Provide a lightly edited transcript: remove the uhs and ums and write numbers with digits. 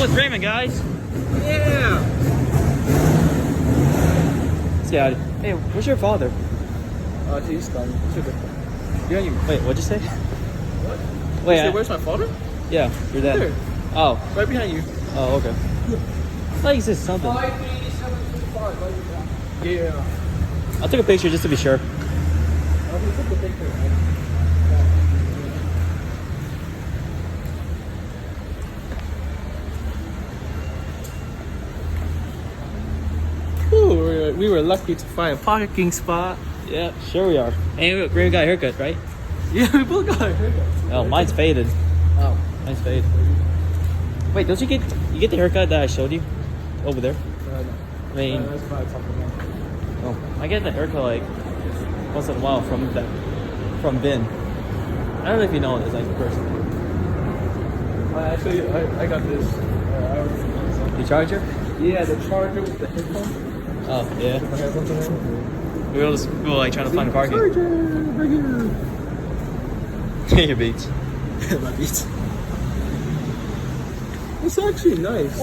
with Raymond, guys. Yeah. Say howdy. Hey, where's your father? He's gone. Wait, what'd you say? What? Wait, You say, where's my father? yeah, your dad. Here. Oh, Right behind you. oh, okay. I thought you said something. 587.5. Yeah. I'll take a picture just to be sure. Take the picture. Ooh, we were lucky to find a parking spot. Yeah, sure we are. And Raymond got a haircut, right? Yeah, we both got a haircut. Oh, mine's faded. Oh. Mine's faded. Wait, don't you get the haircut that I showed you over there? No. I mean, That's probably something else. oh, I get the haircut like once in a while from Ben. I don't know if you know this like person. Actually, I got this. The charger? Yeah, the charger with the headphone. Oh yeah. The headphones in there. We were like trying to find parking. Charger, right here. Your beats. My beats. It's actually nice.